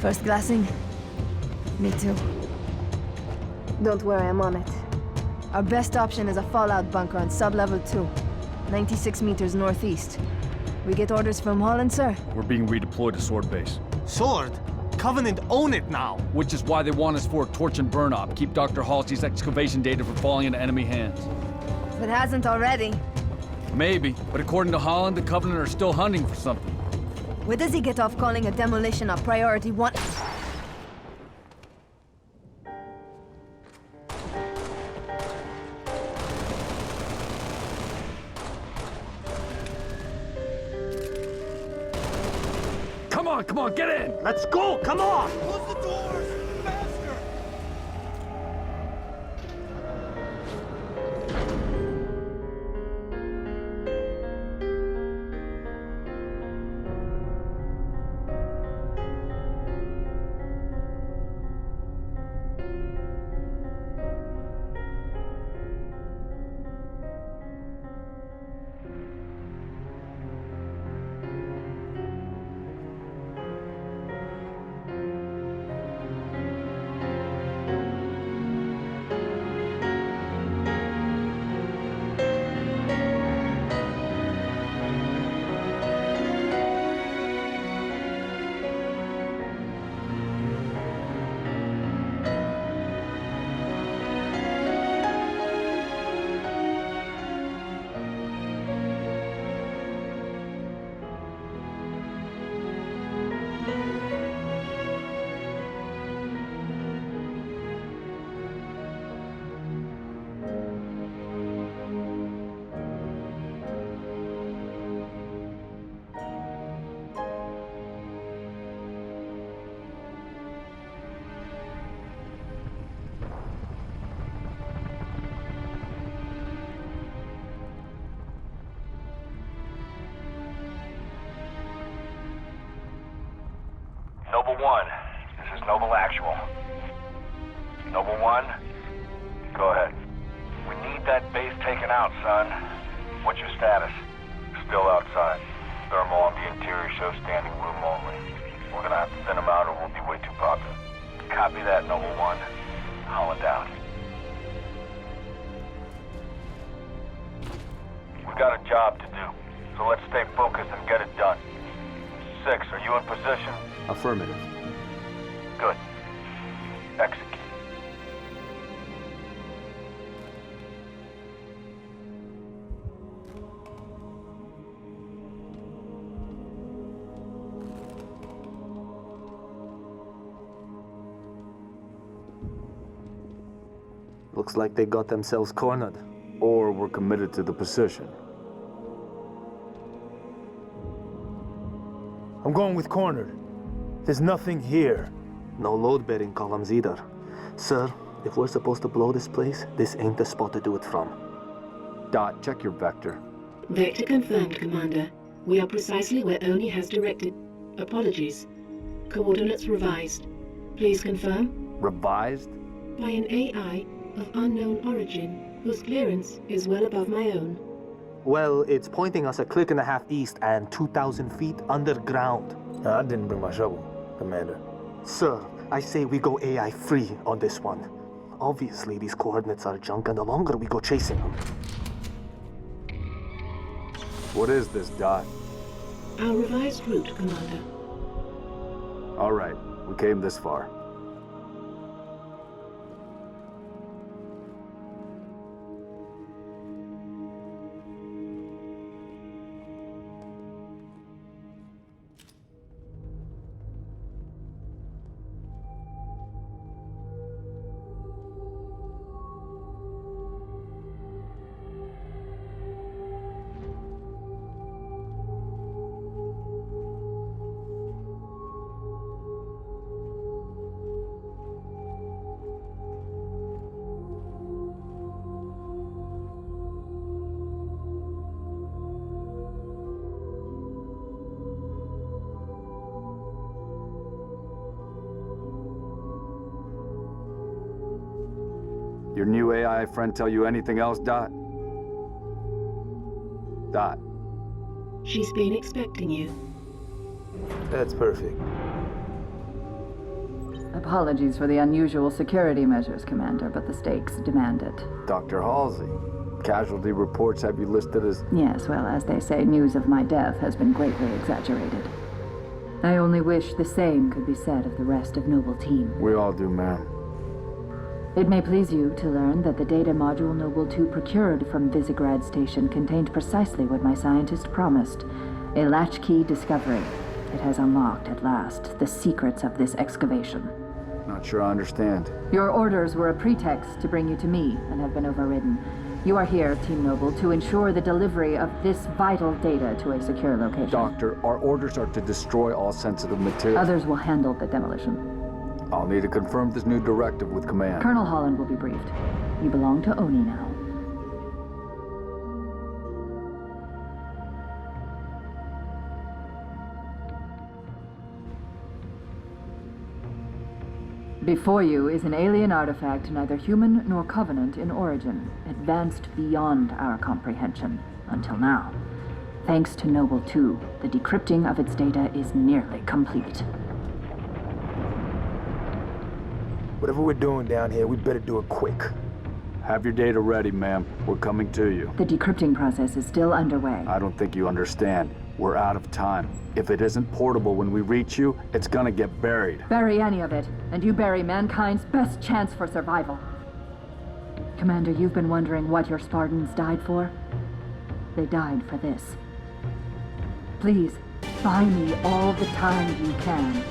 First glassing? Me too. Don't worry, I'm on it. Our best option is a fallout bunker on sub-level 2. 96 meters northeast. We get orders from Holland, sir? We're being redeployed to Sword Base. Sword? Covenant own it now! Which is why they want us for a torch and burn op. Keep Dr. Halsey's excavation data from falling into enemy hands. If it hasn't already. Maybe, but according to Holland, the Covenant are still hunting for something. Where does he get off calling a demolition a Priority 1? Come on, get in! Let's go, come on! Close the doors! Faster! Noble 1, this is Noble Actual. Noble 1, go ahead. We need that base taken out, son. What's your status? still outside. Thermal on the interior shows standing room only. We're gonna have to thin them out or we'll be way too popular. Copy that, Noble One. Holland out. We've got a job to do, so let's stay focused and get it done. 6, are you in position? Affirmative. Good. Execute. Looks like they got themselves cornered. Or we're committed to the position. I'm going with cornered. There's nothing here. No load-bearing columns either. Sir, if we're supposed to blow this place, this ain't the spot to do it from. Dot, check your vector. Vector confirmed, Commander. We are precisely where Oni has directed. Apologies. Coordinates revised. Please confirm? Revised? By an AI of unknown origin, whose clearance is well above my own. Well, it's pointing us a click and a half east and 2,000 feet underground. I didn't bring my shovel, Commander. Sir, I say we go AI free on this one. Obviously, these coordinates are junk, and the longer we go chasing them. What is this, Dot? Our revised route, Commander. All right, we came this far. Your new AI friend tell you anything else, Dot? Dot. She's been expecting you. That's perfect. Apologies for the unusual security measures, Commander, but the stakes demand it. Dr. Halsey, casualty reports have you listed as... Yes, well, as they say, news of my death has been greatly exaggerated. I only wish the same could be said of the rest of Noble Team. We all do, ma'am. It may please you to learn that the data module Noble 2 procured from Visegrad Station contained precisely what my scientist promised. A latchkey discovery. It has unlocked, at last, the secrets of this excavation. Not sure I understand. Your orders were a pretext to bring you to me, and have been overridden. You are here, Team Noble, to ensure the delivery of this vital data to a secure location. Doctor, our orders are to destroy all sensitive material. Others will handle the demolition. I'll need to confirm this new directive with command. Colonel Holland will be briefed. You belong to Oni now. Before you is an alien artifact neither human nor Covenant in origin, advanced beyond our comprehension, until now. Thanks to Noble 2, the decrypting of its data is nearly complete. Whatever we're doing down here, we better do it quick. Have your data ready, ma'am. We're coming to you. The decrypting process is still underway. I don't think you understand. We're out of time. If it isn't portable when we reach you, it's gonna get buried. Bury any of it, and you bury mankind's best chance for survival. Commander, you've been wondering what your Spartans died for? They died for this. Please, buy me all the time you can.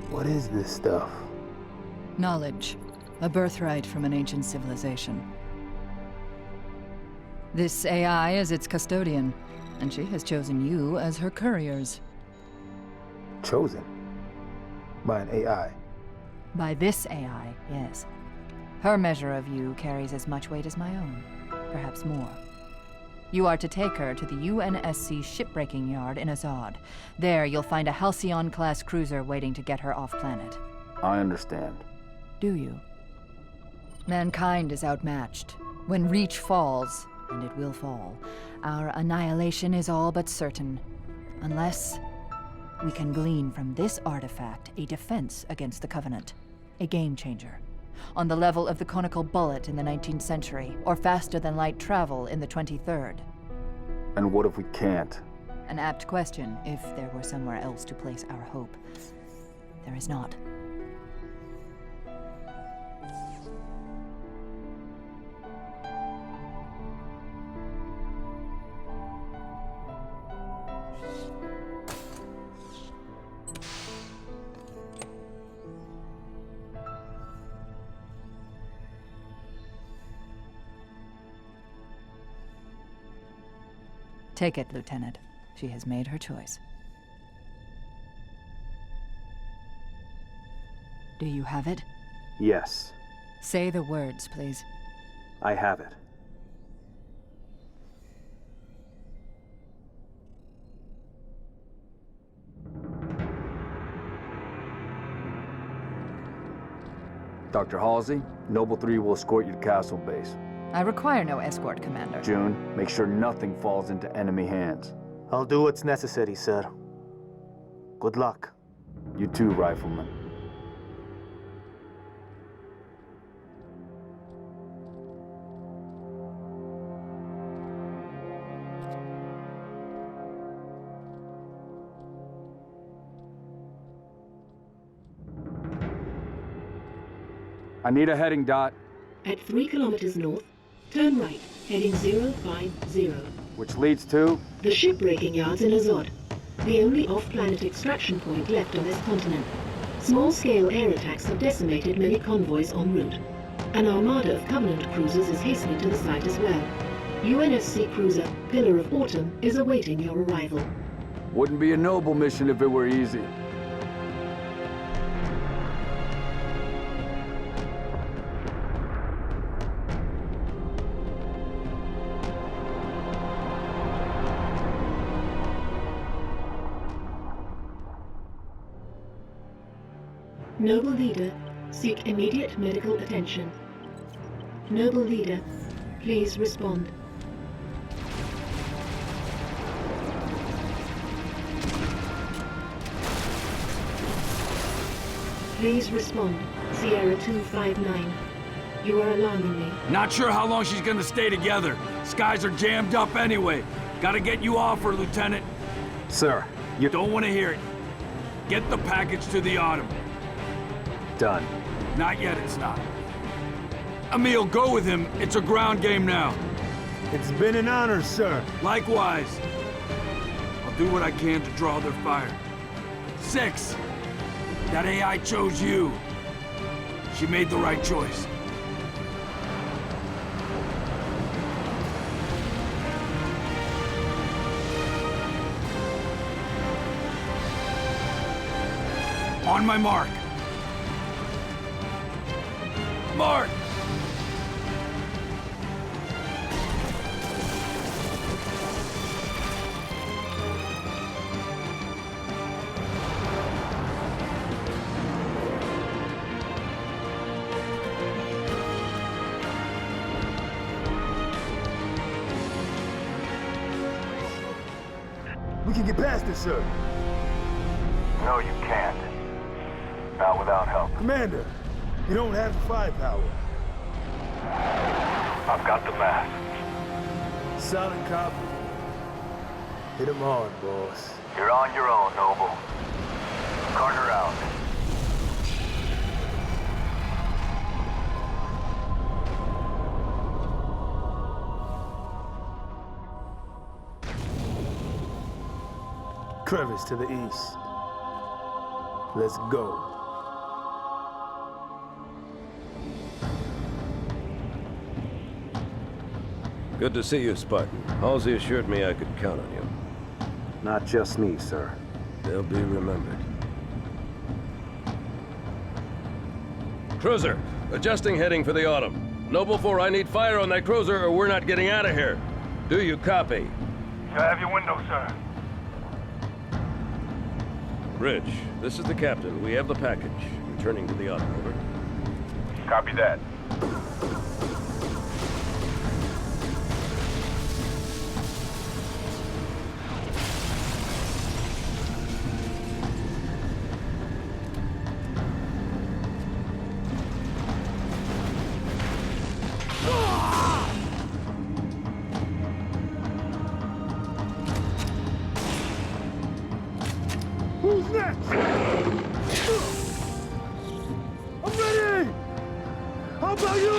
What is this stuff? Knowledge. A birthright from an ancient civilization. This AI is its custodian, and she has chosen you as her couriers. Chosen? By an AI? By this AI, yes. Her measure of you carries as much weight as my own, perhaps more. You are to take her to the UNSC shipbreaking yard in Azad. There, you'll find a Halcyon-class cruiser waiting to get her off-planet. I understand. Do you? Mankind is outmatched. When Reach falls, and it will fall, our annihilation is all but certain. Unless we can glean from this artifact a defense against the Covenant. A game-changer. On the level of the conical bullet in the 19th century, or faster-than-light travel in the 23rd. And what if we can't? An apt question, if there were somewhere else to place our hope. There is not. Take it, Lieutenant. She has made her choice. Do you have it? Yes. Say the words, please. I have it. Dr. Halsey, Noble 3 will escort you to Castle Base. I require no escort, Commander. June, make sure nothing falls into enemy hands. I'll do what's necessary, sir. Good luck. You too, Rifleman. I need a heading, Dot. At 3 kilometers north, turn right, heading 050. Which leads to? The shipbreaking yards in Azod, the only off-planet extraction point left on this continent. Small-scale air attacks have decimated many convoys en route. An armada of Covenant cruisers is hastening to the site as well. UNSC cruiser Pillar of Autumn is awaiting your arrival. Wouldn't be a noble mission if it were easy. Noble Leader, seek immediate medical attention. Noble Leader, please respond. Please respond, Sierra 259. You are alarming me. Not sure how long she's gonna stay together. Skies are jammed up anyway. Gotta get you off her, Lieutenant. Sir, you don't want to hear it. Get the package to the Autumn. Done. Not yet, it's not. Emil, go with him. It's a ground game now. It's been an honor, sir. Likewise. I'll do what I can to draw their fire. 6. That AI chose you. She made the right choice. On my mark. Mark! We can get past this, sir. No, you can't. Not without help. Commander, you don't have the firepower. I've got the math. Solid copy. Hit him hard, boss. You're on your own, Noble. Carter out. Crevice to the east. Let's go. Good to see you, Spartan. Halsey assured me I could count on you. Not just me, sir. They'll be remembered. Cruiser, adjusting heading for the Autumn. Noble 4, I need fire on that cruiser or we're not getting out of here. Do you copy? I have your window, sir. Rich, this is the captain. We have the package. Returning to the Autumn, over. Copy that. Who's next? I'm ready! How about you?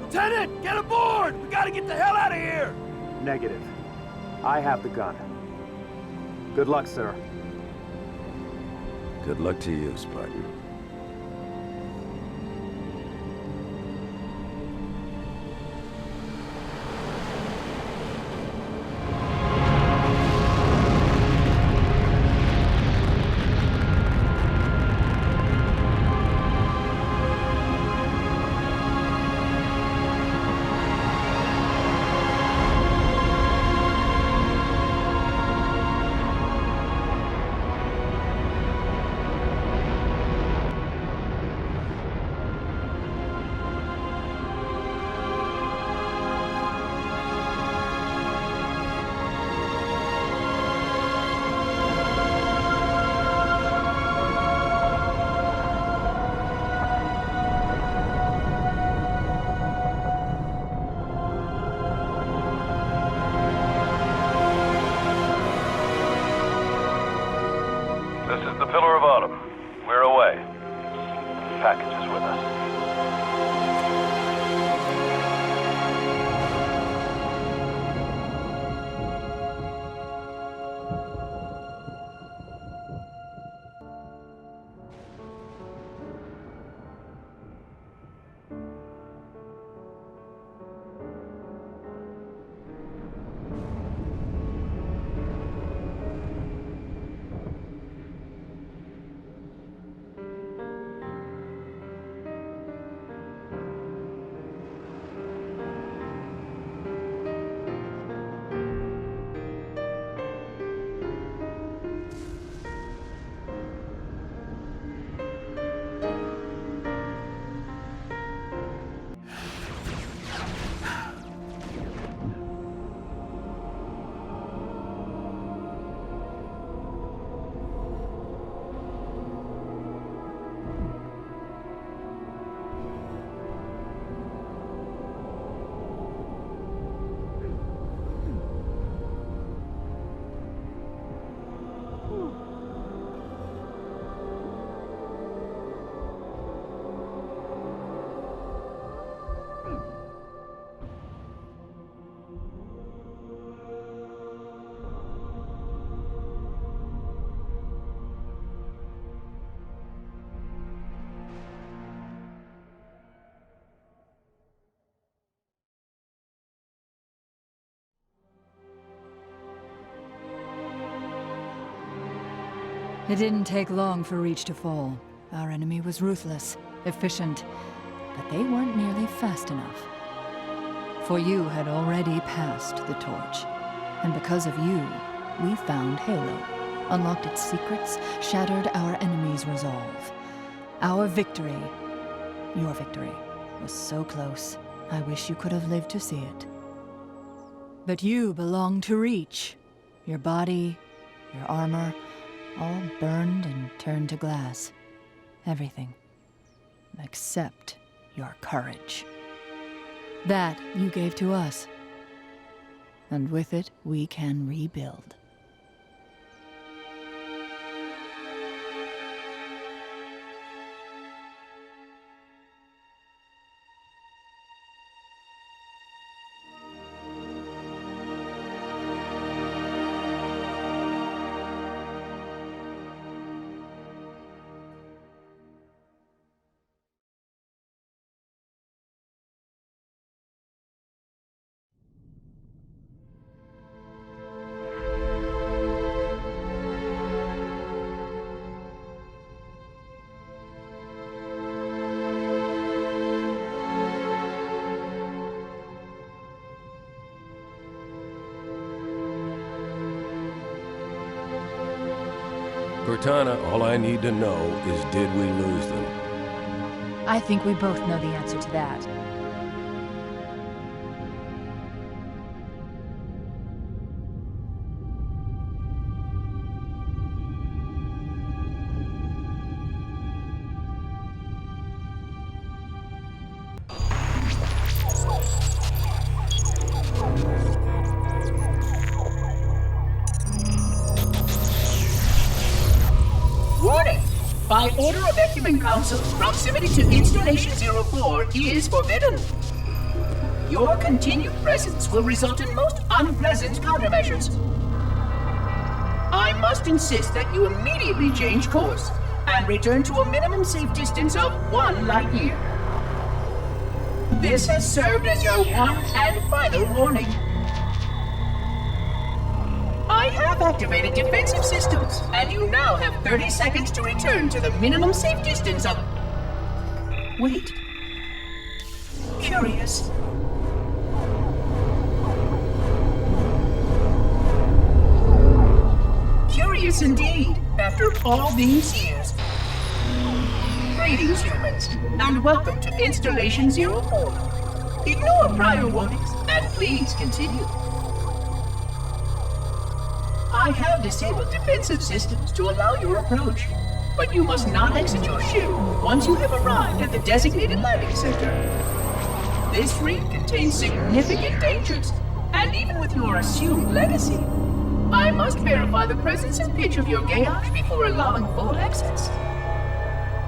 Lieutenant, get aboard! We gotta get the hell out of here! Negative. I have the gun. Good luck, sir. Good luck to you, Spartan. This is the Pillar of Autumn. We're away. The package is with us. It didn't take long for Reach to fall. Our enemy was ruthless, efficient, but they weren't nearly fast enough. For you had already passed the torch, and because of you, we found Halo, unlocked its secrets, shattered our enemy's resolve. Our victory, your victory, was so close. I wish you could have lived to see it. But you belong to Reach. Your body, your armor, all burned and turned to glass. Everything. Except your courage. That you gave to us. And with it, we can rebuild. Cortana, all I need to know is did we lose them? I think we both know the answer to that. Warning! By order of Ecumen Council, proximity to Installation 04 is forbidden. Your continued presence will result in most unpleasant countermeasures. I must insist that you immediately change course and return to a minimum safe distance of 1 light year. This has served as your one and final warning. I have activated defensive systems, and you now have 30 seconds to return to the minimum safe distance of... Wait. Curious. Curious indeed, after all these years. Greetings, humans, and welcome to Installation 04. Ignore prior warnings, and please continue. I have disabled defensive systems to allow your approach, but you must not exit your ship once you have arrived at the designated landing center. This ring contains significant dangers, and even with your assumed legacy, I must verify the presence and pitch of your gauge before allowing full access.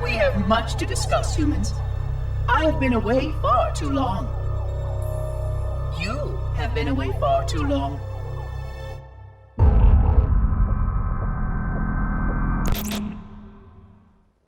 We have much to discuss, humans. I have been away far too long. You have been away far too long.